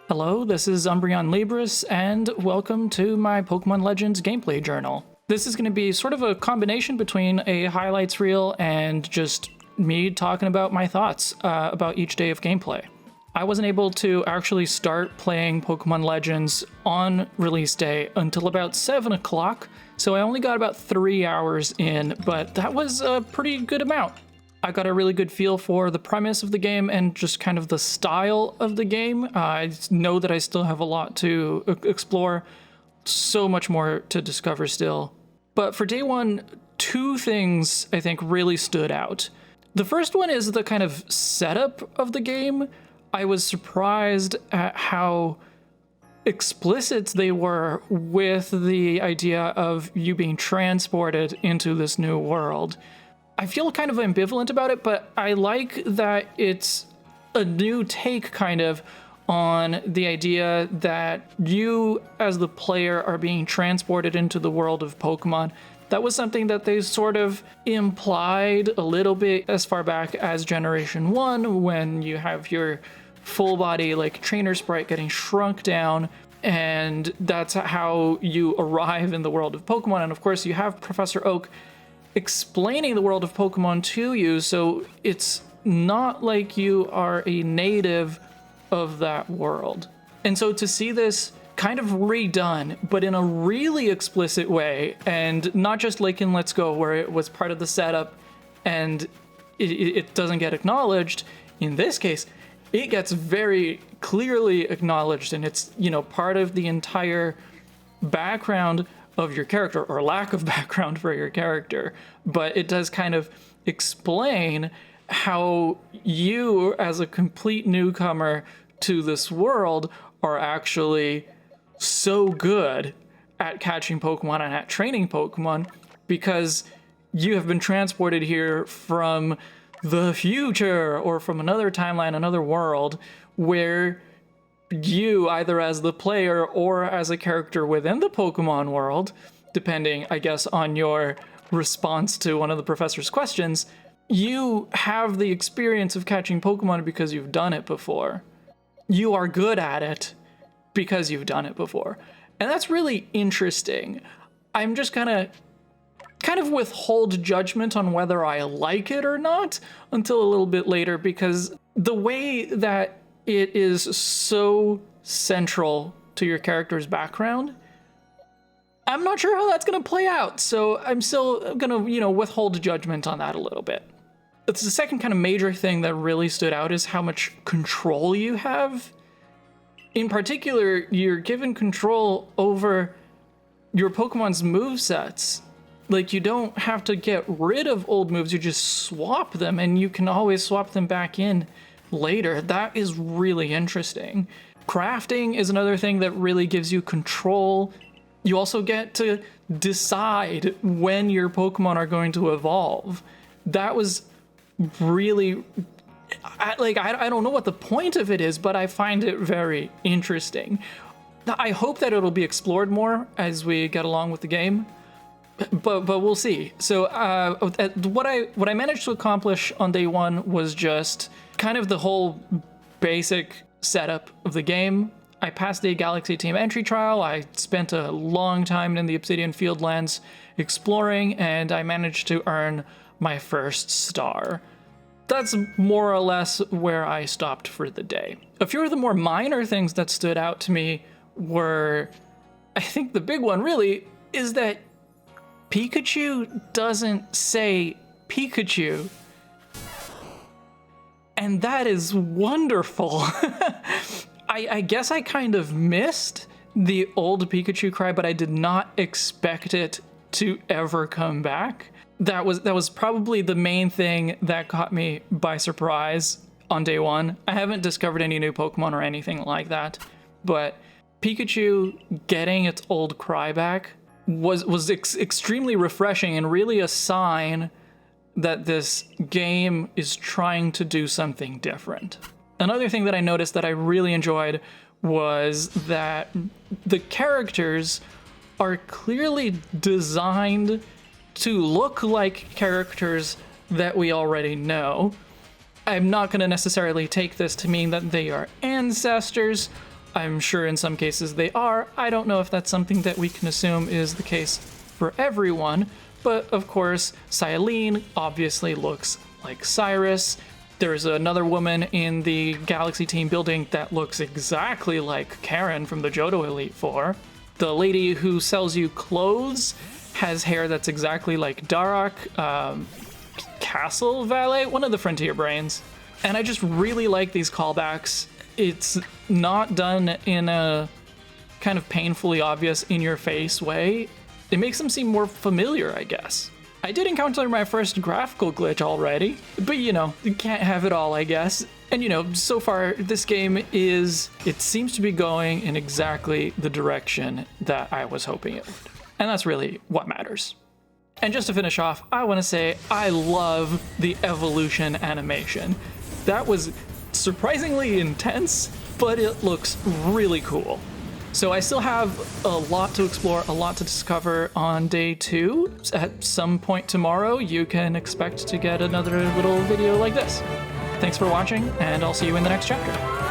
Hello, this is Umbreon Libris, and welcome to my Pokémon Legends gameplay journal. This is going to be sort of a combination between a highlights reel and just me talking about my thoughts about each day of gameplay. I wasn't able to actually start playing Pokémon Legends on release day until about 7 o'clock, so I only got about 3 hours in, but that was a pretty good amount. I got a really good feel for the premise of the game and just kind of the style of the game. I know that I still have a lot to explore, so much more to discover still. But for day one, two things I think really stood out. The first one is the kind of setup of the game. I was surprised at how explicit they were with the idea of you being transported into this new world. I feel kind of ambivalent about it, but I like that it's a new take kind of on the idea that you as the player are being transported into the world of Pokemon. That was something that they sort of implied a little bit as far back as Generation 1, when you have your full body like trainer sprite getting shrunk down, and that's how you arrive in the world of Pokemon. And of course you have Professor Oak explaining the world of Pokemon to you, so it's not like you are a native of that world. And so to see this kind of redone, but in a really explicit way, and not just like in Let's Go, where it was part of the setup and it doesn't get acknowledged, in this case, it gets very clearly acknowledged, and it's, you know, part of the entire background of your character, or lack of background for your character, but it does kind of explain how you, as a complete newcomer to this world, are actually so good at catching Pokemon and at training Pokemon because you have been transported here from the future or from another timeline, another world, where you, either as the player or as a character within the Pokemon world, depending, I guess, on your response to one of the professor's questions, you have the experience of catching Pokemon because you've done it before. You are good at it because you've done it before. And that's really interesting. I'm just gonna kind of withhold judgment on whether I like it or not until a little bit later, because the way that it is so central to your character's background, I'm not sure how that's going to play out. So I'm still going to, withhold judgment on that a little bit. It's the second kind of major thing that really stood out is how much control you have. In particular, you're given control over your Pokemon's movesets. Like, you don't have to get rid of old moves, you just swap them, and you can always swap them back in later. That is really interesting. Crafting is another thing that really gives you control. You also get to decide when your Pokemon are going to evolve. That was really, I don't know what the point of it is, but I find it very interesting. I hope that it'll be explored more as we get along with the game, but we'll see. So what I managed to accomplish on day one was just kind of the whole basic setup of the game. I passed the Galaxy Team entry trial. I spent a long time in the Obsidian Fieldlands exploring, and I managed to earn my first star. That's more or less where I stopped for the day. A few of the more minor things that stood out to me were, I think the big one really is that Pikachu doesn't say Pikachu. And that is wonderful. I guess I kind of missed the old Pikachu cry, but I did not expect it to ever come back. That was probably the main thing that caught me by surprise on day one. I haven't discovered any new Pokemon or anything like that, but Pikachu getting its old cry back was extremely refreshing and really a sign that this game is trying to do something different. Another thing that I noticed that I really enjoyed was that the characters are clearly designed to look like characters that we already know. I'm not going to necessarily take this to mean that they are ancestors. I'm sure in some cases they are. I don't know if that's something that we can assume is the case for everyone, but of course, Cylene obviously looks like Cyrus. There's another woman in the Galaxy Team building that looks exactly like Karen from the Johto Elite Four. The lady who sells you clothes has hair that's exactly like Darok, Castle Valet, one of the Frontier Brains. And I just really like these callbacks. It's not done in a kind of painfully obvious in-your-face way. It makes them seem more familiar, I guess. I did encounter my first graphical glitch already, but you know, you can't have it all, I guess. And you know, so far, this game it seems to be going in exactly the direction that I was hoping it would. And that's really what matters. And just to finish off, I want to say I love the evolution animation. That was surprisingly intense, but it looks really cool. So I still have a lot to explore, a lot to discover on day 2. At some point tomorrow, you can expect to get another little video like this. Thanks for watching, and I'll see you in the next chapter.